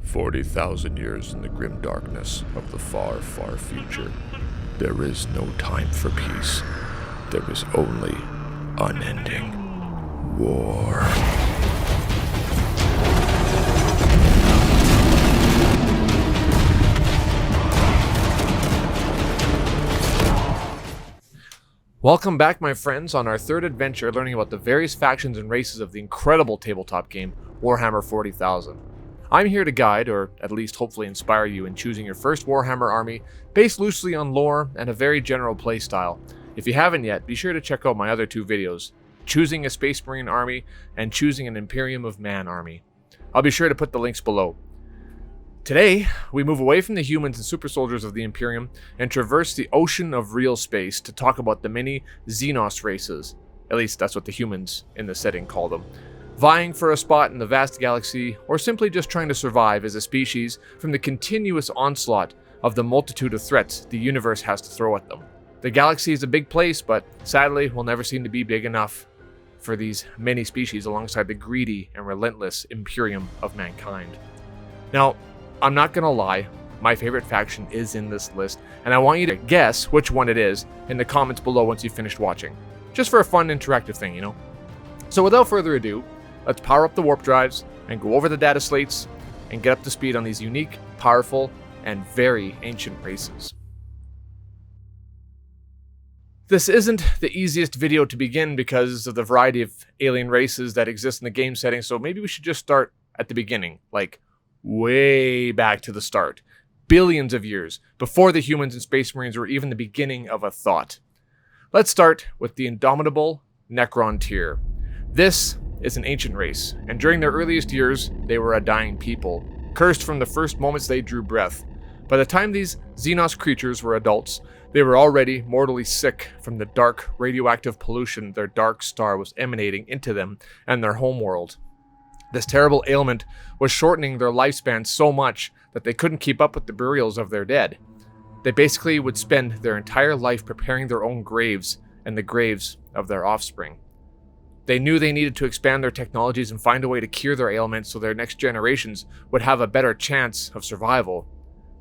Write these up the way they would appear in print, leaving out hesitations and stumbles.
40,000 years in the grim darkness of the far, far future. There is no time for peace. There is only unending war. Welcome back, my friends, on our third adventure learning about the various factions and races of the incredible tabletop game, Warhammer 40,000. I'm here to guide, or at least hopefully inspire you in choosing your first Warhammer army based loosely on lore and a very general playstyle. If you haven't yet, be sure to check out my other two videos, Choosing a Space Marine Army and Choosing an Imperium of Man Army. I'll be sure to put the links below. Today, we move away from the humans and super soldiers of the Imperium and traverse the ocean of real space to talk about the many Xenos races. At least that's what the humans in the setting call them. Vying for a spot in the vast galaxy, or simply just trying to survive as a species from the continuous onslaught of the multitude of threats the universe has to throw at them. The galaxy is a big place, but sadly will never seem to be big enough for these many species alongside the greedy and relentless Imperium of mankind. Now, I'm not gonna lie, my favorite faction is in this list, and I want you to guess which one it is in the comments below once you've finished watching. Just for a fun interactive thing, you know? So without further ado, let's power up the warp drives and go over the data slates and get up to speed on these unique, powerful, and very ancient races. This isn't the easiest video to begin because of the variety of alien races that exist in the game setting, so maybe we should just start at the beginning, like way back to the start, billions of years before the humans and space marines were even the beginning of a thought. Let's start with the indomitable Necron tier. This is an ancient race, and during their earliest years, they were a dying people, cursed from the first moments they drew breath. By the time these Xenos creatures were adults, they were already mortally sick from the dark radioactive pollution their dark star was emanating into them and their homeworld. This terrible ailment was shortening their lifespan so much that they couldn't keep up with the burials of their dead. They basically would spend their entire life preparing their own graves and the graves of their offspring. They knew they needed to expand their technologies and find a way to cure their ailments so their next generations would have a better chance of survival.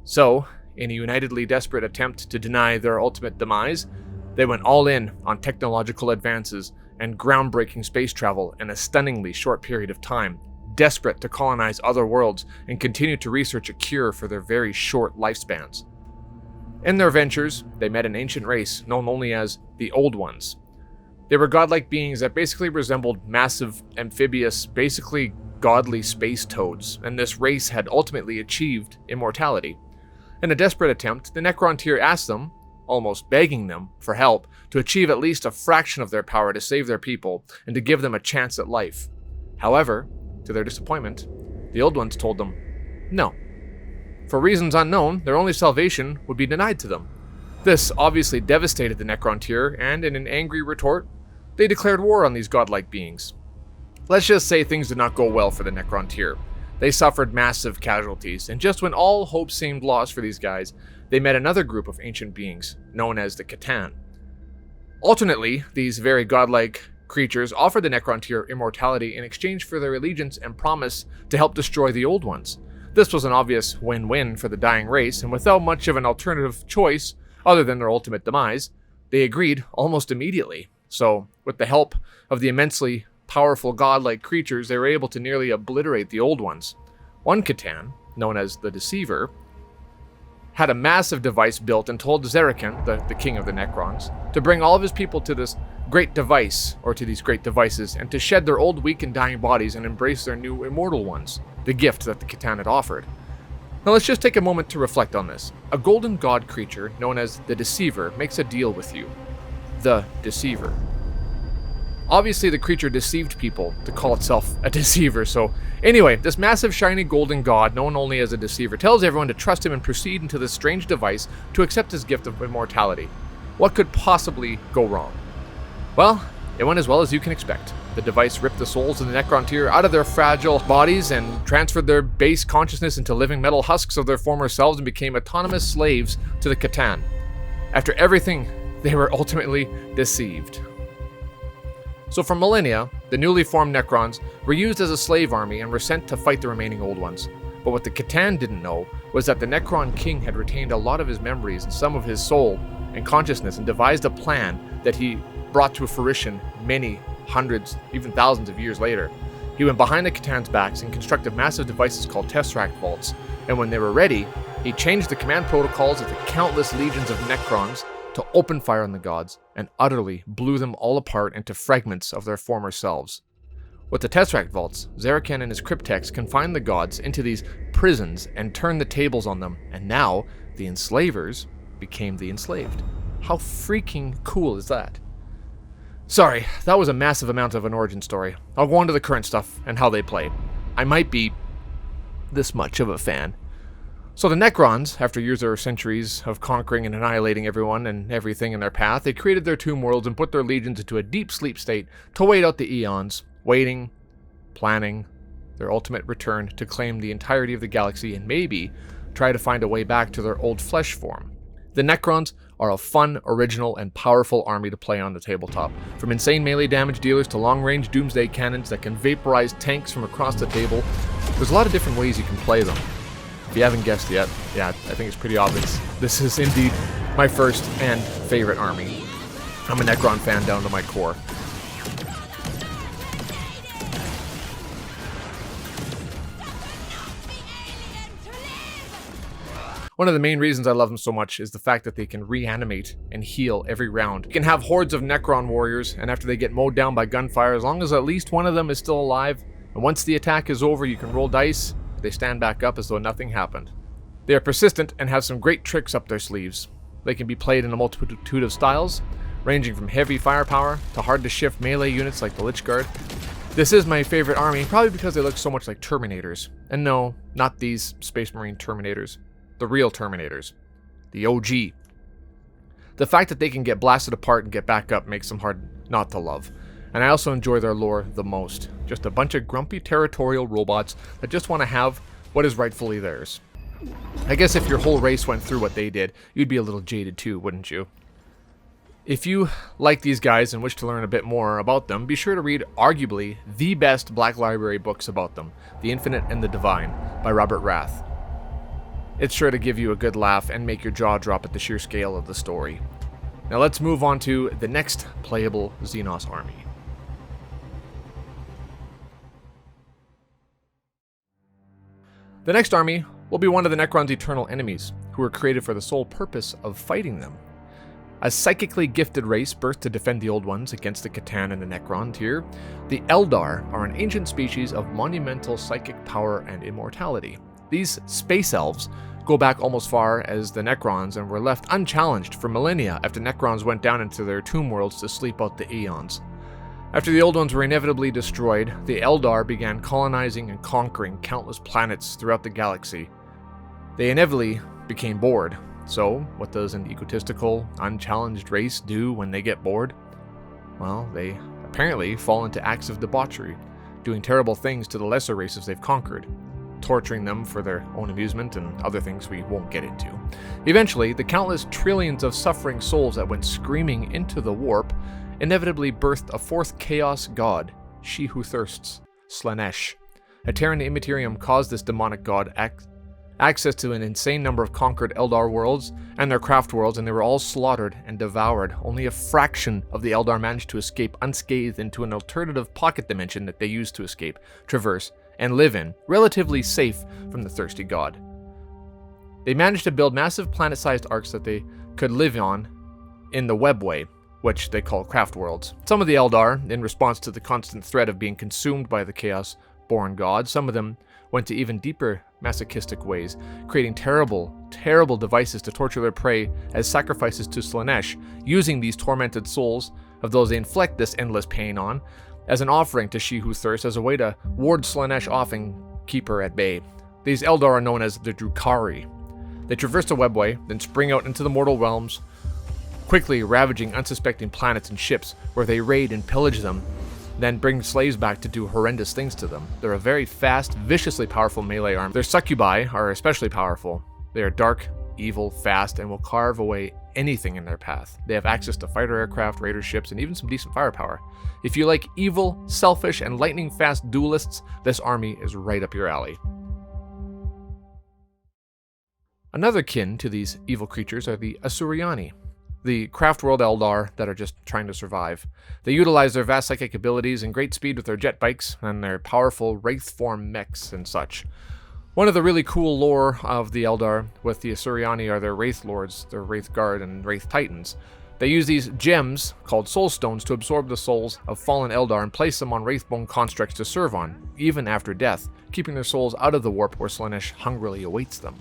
So, in a unitedly desperate attempt to deny their ultimate demise, they went all in on technological advances and groundbreaking space travel in a stunningly short period of time, desperate to colonize other worlds and continue to research a cure for their very short lifespans. In their ventures, they met an ancient race known only as the Old Ones. They were godlike beings that basically resembled massive, amphibious, basically godly space toads, and this race had ultimately achieved immortality. In a desperate attempt, the Necron tier asked them, almost begging them for help, to achieve at least a fraction of their power to save their people and to give them a chance at life. However, to their disappointment, the Old Ones told them no. For reasons unknown, their only salvation would be denied to them. This obviously devastated the Necron tier, and in an angry retort, they declared war on these godlike beings. Let's just say things did not go well for the Necron tier. They suffered massive casualties, and just when all hope seemed lost for these guys, they met another group of ancient beings, known as the Catan. Alternately, these very godlike creatures offered the Necron tier immortality in exchange for their allegiance and promise to help destroy the Old Ones. This was an obvious win-win for the dying race, and without much of an alternative choice other than their ultimate demise, they agreed almost immediately. So, with the help of the immensely powerful godlike creatures, they were able to nearly obliterate the Old Ones. One Catan, known as the Deceiver, had a massive device built and told Zerakan, the king of the Necrons, to bring all of his people to this great device, or to these great devices, and to shed their old, weak, and dying bodies and embrace their new immortal ones, the gift that the Catan had offered. Now let's just take a moment to reflect on this. A golden god creature, known as the Deceiver, makes a deal with you. The Deceiver. Obviously, the creature deceived people to call itself a deceiver, so anyway, this massive shiny golden god, known only as a deceiver, tells everyone to trust him and proceed into this strange device to accept his gift of immortality. What could possibly go wrong? Well, it went as well as you can expect. The device ripped the souls of the Necron tier out of their fragile bodies and transferred their base consciousness into living metal husks of their former selves and became autonomous slaves to the Catan. After everything, they were ultimately deceived. So for millennia, the newly formed Necrons were used as a slave army and were sent to fight the remaining Old Ones. But what the Catan didn't know was that the Necron King had retained a lot of his memories and some of his soul and consciousness and devised a plan that he brought to fruition many hundreds, even thousands of years later. He went behind the Catan's backs and constructed massive devices called Tesseract Vaults, and when they were ready, he changed the command protocols of the countless legions of Necrons to open fire on the gods and utterly blew them all apart into fragments of their former selves. With the Tesseract Vaults, Zarakan and his cryptex confined the gods into these prisons and turned the tables on them, and now the enslavers became the enslaved. How freaking cool is that? Sorry, that was a massive amount of an origin story. I'll go on to the current stuff and how they play. I might be this much of a fan. So the Necrons, after years or centuries of conquering and annihilating everyone and everything in their path, they created their tomb worlds and put their legions into a deep sleep state to wait out the eons, waiting, planning their ultimate return to claim the entirety of the galaxy and maybe try to find a way back to their old flesh form. The Necrons are a fun, original, and powerful army to play on the tabletop. From insane melee damage dealers to long-range doomsday cannons that can vaporize tanks from across the table, there's a lot of different ways you can play them. If you haven't guessed yet, yeah, I think it's pretty obvious. This is indeed my first and favorite army. I'm a Necron fan down to my core. One of the main reasons I love them so much is the fact that they can reanimate and heal every round. You can have hordes of Necron warriors, and after they get mowed down by gunfire, as long as at least one of them is still alive, and once the attack is over, you can roll dice, they stand back up as though nothing happened. They are persistent and have some great tricks up their sleeves. They can be played in a multitude of styles, ranging from heavy firepower to hard-to-shift melee units like the Lich Guard. This is my favorite army, probably because they look so much like Terminators. And no, not these Space Marine Terminators. The real Terminators. The OG. The fact that they can get blasted apart and get back up makes them hard not to love. And I also enjoy their lore the most. Just a bunch of grumpy territorial robots that just want to have what is rightfully theirs. I guess if your whole race went through what they did, you'd be a little jaded too, wouldn't you? If you like these guys and wish to learn a bit more about them, be sure to read arguably the best Black Library books about them, The Infinite and the Divine, by Robert Rath. It's sure to give you a good laugh and make your jaw drop at the sheer scale of the story. Now let's move on to the next playable Xenos army. The next army will be one of the Necron's eternal enemies, who were created for the sole purpose of fighting them. A psychically gifted race birthed to defend the Old Ones against the Catan and the Necron tier, the Eldar are an ancient species of monumental psychic power and immortality. These space elves go back almost far as the Necrons and were left unchallenged for millennia after Necrons went down into their tomb worlds to sleep out the eons. After the Old Ones were inevitably destroyed, the Eldar began colonizing and conquering countless planets throughout the galaxy. They inevitably became bored. So, what does an egotistical, unchallenged race do when they get bored? Well, they apparently fall into acts of debauchery, doing terrible things to the lesser races they've conquered, torturing them for their own amusement and other things we won't get into. Eventually, the countless trillions of suffering souls that went screaming into the warp inevitably birthed a fourth chaos god, She Who Thirsts, Slaanesh. A Terran Immaterium caused this demonic god access to an insane number of conquered Eldar worlds and their craft worlds, and they were all slaughtered and devoured. Only a fraction of the Eldar managed to escape unscathed into an alternative pocket dimension that they used to escape, traverse, and live in, relatively safe from the thirsty god. They managed to build massive planet-sized arcs that they could live on in the webway, which they call craft worlds. Some of the Eldar, in response to the constant threat of being consumed by the chaos-born god, some of them went to even deeper masochistic ways, creating terrible, terrible devices to torture their prey as sacrifices to Slaanesh, using these tormented souls of those they inflict this endless pain on as an offering to She Who Thirsts, as a way to ward Slaanesh off and keep her at bay. These Eldar are known as the Drukhari. They traverse the webway, then spring out into the mortal realms, quickly ravaging unsuspecting planets and ships where they raid and pillage them, then bring slaves back to do horrendous things to them. They're a very fast, viciously powerful melee arm. Their succubi are especially powerful. They are dark, evil, fast, and will carve away anything in their path. They have access to fighter aircraft, raider ships, and even some decent firepower. If you like evil, selfish, and lightning-fast duelists, this army is right up your alley. Another kin to these evil creatures are the Asuryani, the craft world Eldar that are just trying to survive. They utilize their vast psychic abilities and great speed with their jet bikes and their powerful wraith form mechs and such. One of the really cool lore of the Eldar with the Asuryani are their wraith lords, their wraith guard and wraith titans. They use these gems called soul stones to absorb the souls of fallen Eldar and place them on wraithbone constructs to serve on, even after death, keeping their souls out of the warp where Slaanesh hungrily awaits them.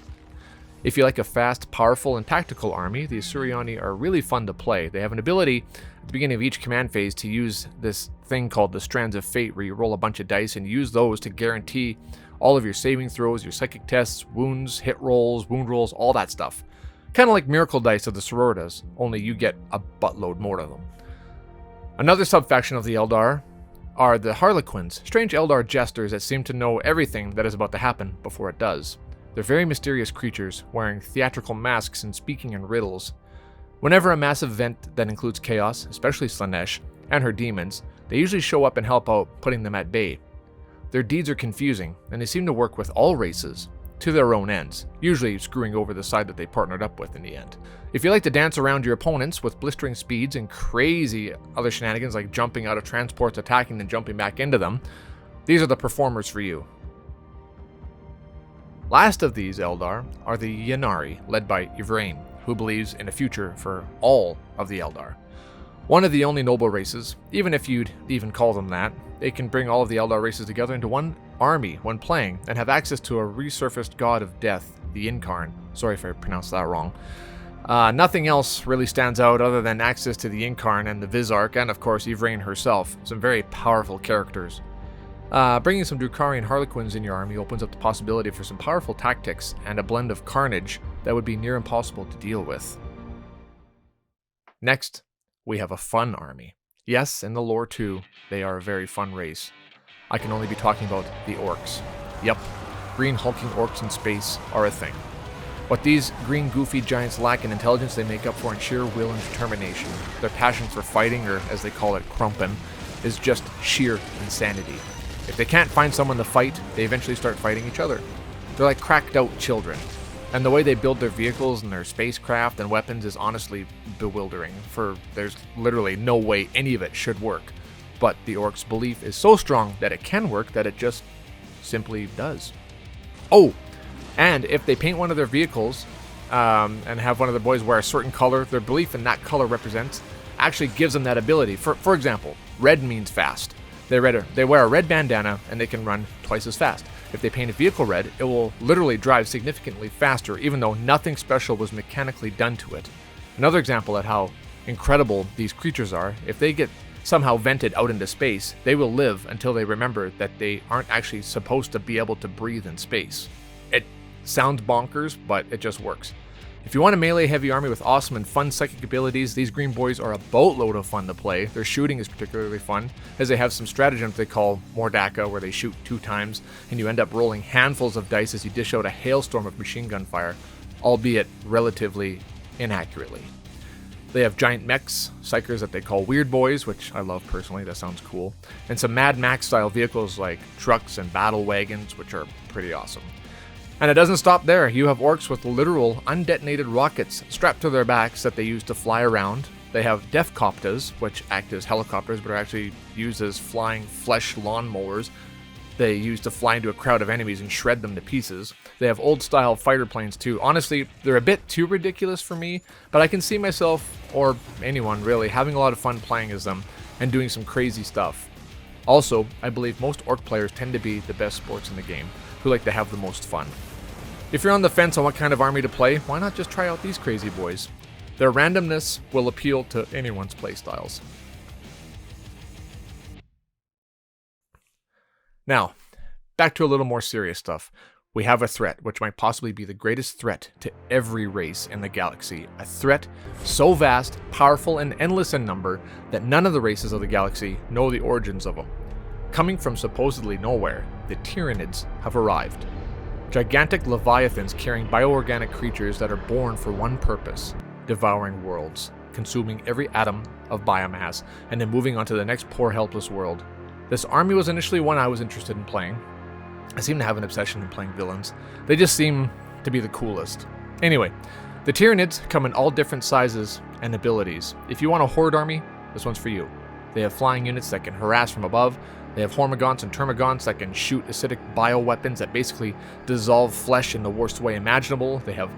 If you like a fast, powerful, and tactical army, the Asuryani are really fun to play. They have an ability at the beginning of each command phase to use this thing called the Strands of Fate, where you roll a bunch of dice and use those to guarantee all of your saving throws, your psychic tests, wounds, hit rolls, wound rolls, all that stuff. Kind of like Miracle Dice of the Sororitas, only you get a buttload more of them. Another subfaction of the Eldar are the Harlequins, strange Eldar jesters that seem to know everything that is about to happen before it does. They're very mysterious creatures, wearing theatrical masks and speaking in riddles. Whenever a massive event that includes chaos, especially Slaanesh, and her demons, they usually show up and help out, putting them at bay. Their deeds are confusing, and they seem to work with all races, to their own ends, usually screwing over the side that they partnered up with in the end. If you like to dance around your opponents with blistering speeds and crazy other shenanigans like jumping out of transports, attacking, and jumping back into them, these are the performers for you. Last of these Eldar are the Ynnari, led by Yvraine, who believes in a future for all of the Eldar. One of the only noble races, even if you'd even call them that. They can bring all of the Eldar races together into one army when playing, and have access to a resurfaced god of death, the Incarn. Sorry if I pronounced that wrong. Nothing else really stands out other than access to the Incarn and the Vizarch, and of course Yvraine herself. Some very powerful characters. Bringing some Drukharian Harlequins in your army opens up the possibility for some powerful tactics and a blend of carnage that would be near impossible to deal with. Next, we have a fun army. Yes, in the lore too, they are a very fun race. I can only be talking about the orcs. Yep, green hulking orcs in space are a thing. What these green goofy giants lack in intelligence, they make up for in sheer will and determination. Their passion for fighting, or as they call it, Krumpen, is just sheer insanity. If they can't find someone to fight, they eventually start fighting each other. They're like cracked out children. And the way they build their vehicles and their spacecraft and weapons is honestly bewildering, for there's literally no way any of it should work. But the orcs' belief is so strong that it can work that it just simply does. Oh, and if they paint one of their vehicles and have one of the boys wear a certain color, their belief in that color represents actually gives them that ability. For example, red means fast. They wear a red bandana and they can run twice as fast. If they paint a vehicle red, it will literally drive significantly faster, even though nothing special was mechanically done to it. Another example at how incredible these creatures are, if they get somehow vented out into space, they will live until they remember that they aren't actually supposed to be able to breathe in space. It sounds bonkers, but it just works. If you want a melee heavy army with awesome and fun psychic abilities, these green boys are a boatload of fun to play. Their shooting is particularly fun, as they have some stratagems they call Mordaka, where they shoot 2 times, and you end up rolling handfuls of dice as you dish out a hailstorm of machine gun fire, albeit relatively inaccurately. They have giant mechs, psychers that they call Weird Boys, which I love personally, that sounds cool, and some Mad Max style vehicles like trucks and battle wagons, which are pretty awesome. And it doesn't stop there. You have orcs with literal undetonated rockets strapped to their backs that they use to fly around. They have Defcoptas, which act as helicopters but are actually used as flying flesh lawnmowers. They use to fly into a crowd of enemies and shred them to pieces. They have old-style fighter planes too. Honestly, they're a bit too ridiculous for me, but I can see myself, or anyone really, having a lot of fun playing as them and doing some crazy stuff. Also, I believe most orc players tend to be the best sports in the game, who like to have the most fun. If you're on the fence on what kind of army to play, why not just try out these crazy boys? Their randomness will appeal to anyone's playstyles. Now, back to a little more serious stuff. We have a threat, which might possibly be the greatest threat to every race in the galaxy. A threat so vast, powerful, and endless in number that none of the races of the galaxy know the origins of them. Coming from supposedly nowhere, the Tyranids have arrived. Gigantic leviathans carrying bioorganic creatures that are born for one purpose: devouring worlds, consuming every atom of biomass, and then moving on to the next poor helpless world. This army was initially one I was interested in playing. I seem to have an obsession in playing villains. They just seem to be the coolest. Anyway, the Tyranids come in all different sizes and abilities. If you want a horde army, this one's for you. They have flying units that can harass from above. They have Hormigons and Termagants that can shoot acidic bioweapons that basically dissolve flesh in the worst way imaginable. They have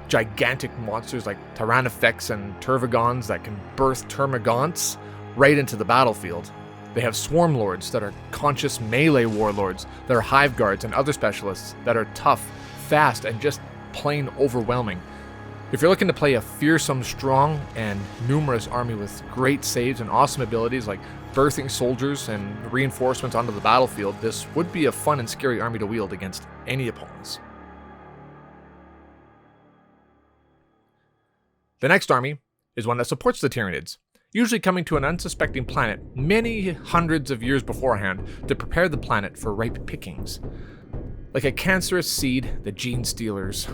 gigantic monsters like Tyrannifex and Tervagons that can birth Termagants right into the battlefield. They have Swarm Lords that are conscious melee warlords that are Hive Guards and other specialists that are tough, fast, and just plain overwhelming. If you're looking to play a fearsome, strong, and numerous army with great saves and awesome abilities like birthing soldiers and reinforcements onto the battlefield, this would be a fun and scary army to wield against any opponents. The next army is one that supports the Tyranids, usually coming to an unsuspecting planet many hundreds of years beforehand to prepare the planet for ripe pickings. Like a cancerous seed, the Gene Stealers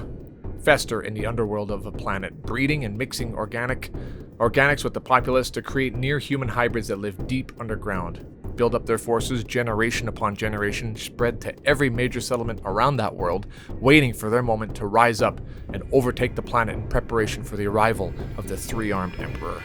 fester in the underworld of a planet, breeding and mixing organics with the populace to create near-human hybrids that live deep underground, build up their forces generation upon generation, spread to every major settlement around that world, waiting for their moment to rise up and overtake the planet in preparation for the arrival of the three-armed Emperor.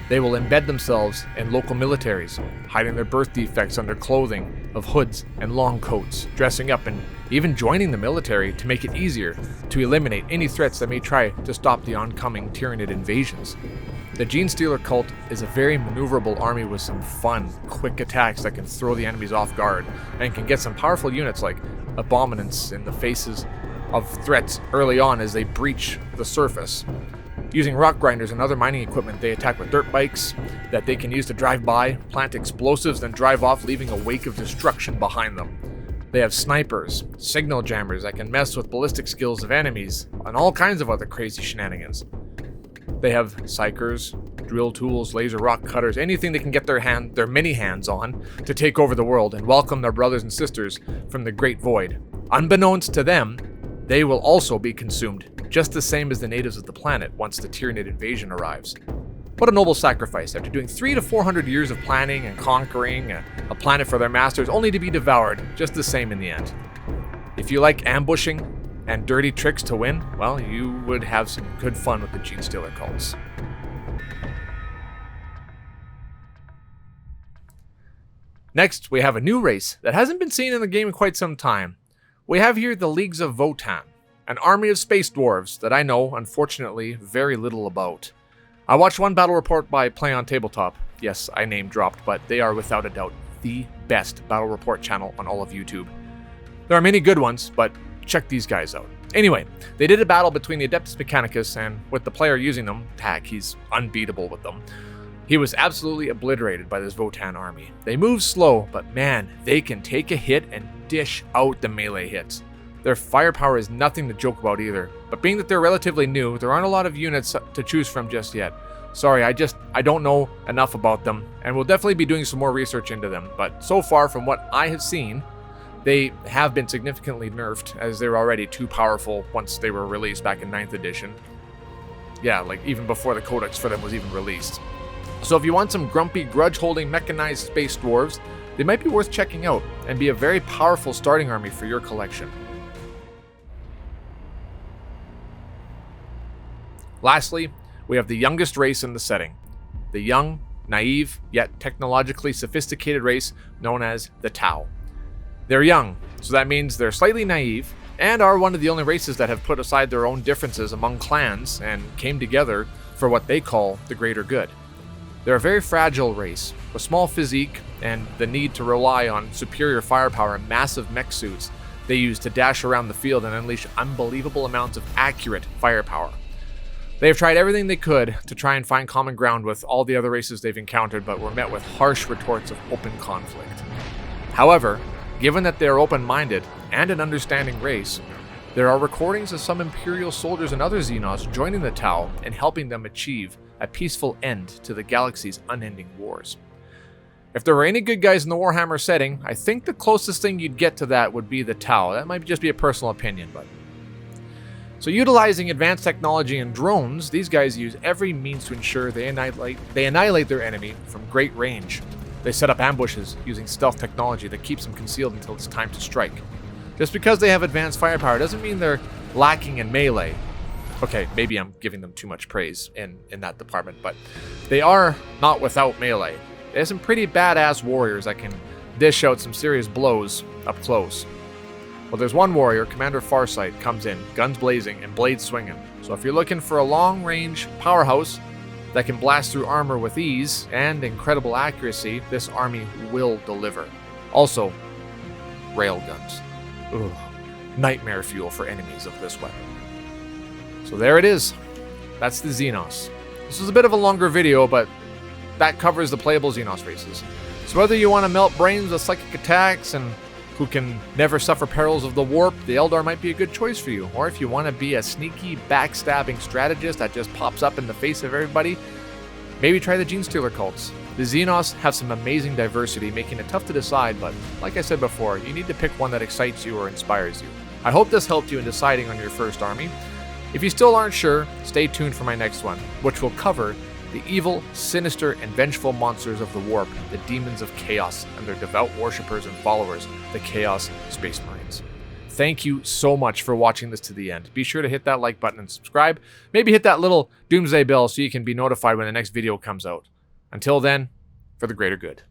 They will embed themselves in local militaries, hiding their birth defects under clothing of hoods and long coats, dressing up and even joining the military to make it easier to eliminate any threats that may try to stop the oncoming Tyranid invasions. The Gene Stealer cult is a very maneuverable army with some fun, quick attacks that can throw the enemies off guard, and can get some powerful units like Abominants in the faces of threats early on as they breach the surface. Using rock grinders and other mining equipment, they attack with dirt bikes that they can use to drive by, plant explosives, then drive off, leaving a wake of destruction behind them. They have snipers, signal jammers that can mess with ballistic skills of enemies, and all kinds of other crazy shenanigans. They have psychers, drill tools, laser rock cutters, anything they can get their mini hands on to take over the world and welcome their brothers and sisters from the Great Void. Unbeknownst to them, they will also be consumed, just the same as the natives of the planet once the Tyranid invasion arrives. What a noble sacrifice after doing 300 to 400 years of planning and conquering a planet for their masters, only to be devoured just the same in the end. If you like ambushing and dirty tricks to win, well, you would have some good fun with the Gene Stealer cults. Next, we have a new race that hasn't been seen in the game in quite some time. We have here the Leagues of Votan, an army of space dwarves that I know, unfortunately, very little about. I watched one battle report by Play on Tabletop. Yes, I name dropped, but they are without a doubt the best battle report channel on all of YouTube. There are many good ones, but check these guys out. Anyway, they did a battle between the Adeptus Mechanicus, and with the player using them, Tack, he's unbeatable with them. He was absolutely obliterated by this Votan army. They move slow, but man, they can take a hit and dish out the melee hits. Their firepower is nothing to joke about either, but being that they're relatively new, there aren't a lot of units to choose from just yet. Sorry, I don't know enough about them, and we'll definitely be doing some more research into them, but so far from what I have seen, they have been significantly nerfed, as they were already too powerful once they were released back in 9th edition. Yeah, like even before the codex for them was even released. So if you want some grumpy, grudge-holding, mechanized space dwarves, they might be worth checking out, and be a very powerful starting army for your collection. Lastly, we have the youngest race in the setting. The young, naive, yet technologically sophisticated race known as the Tau. They're young, so that means they're slightly naive, and are one of the only races that have put aside their own differences among clans and came together for what they call the greater good. They're a very fragile race, with small physique and the need to rely on superior firepower and massive mech suits they use to dash around the field and unleash unbelievable amounts of accurate firepower. They have tried everything they could to try and find common ground with all the other races they've encountered, but were met with harsh retorts of open conflict. However, given that they are open-minded and an understanding race, there are recordings of some Imperial soldiers and other Xenos joining the Tau and helping them achieve a peaceful end to the galaxy's unending wars. If there were any good guys in the Warhammer setting, I think the closest thing you'd get to that would be the Tau. That might just be a personal opinion, but... So utilizing advanced technology and drones, these guys use every means to ensure they annihilate their enemy from great range. They set up ambushes using stealth technology that keeps them concealed until it's time to strike. Just because they have advanced firepower doesn't mean they're lacking in melee. Okay, maybe I'm giving them too much praise in that department, but they are not without melee. They have some pretty badass warriors that can dish out some serious blows up close. Well, there's one warrior, Commander Farsight, comes in, guns blazing and blades swinging. So if you're looking for a long-range powerhouse that can blast through armor with ease and incredible accuracy, this army will deliver. Also, railguns. Ugh. Nightmare fuel for enemies of this weapon. So there it is. That's the Xenos. This is a bit of a longer video, but that covers the playable Xenos races. So whether you want to melt brains with psychic attacks and who can never suffer perils of the warp, the Eldar might be a good choice for you. Or if you want to be a sneaky, backstabbing strategist that just pops up in the face of everybody, maybe try the Genestealer cults. The Xenos have some amazing diversity, making it tough to decide, but like I said before, you need to pick one that excites you or inspires you. I hope this helped you in deciding on your first army. If you still aren't sure, stay tuned for my next one, which will cover the evil, sinister, and vengeful monsters of the Warp, the demons of chaos, and their devout worshippers and followers, the Chaos Space Marines. Thank you so much for watching this to the end. Be sure to hit that like button and subscribe. Maybe hit that little doomsday bell so you can be notified when the next video comes out. Until then, for the greater good.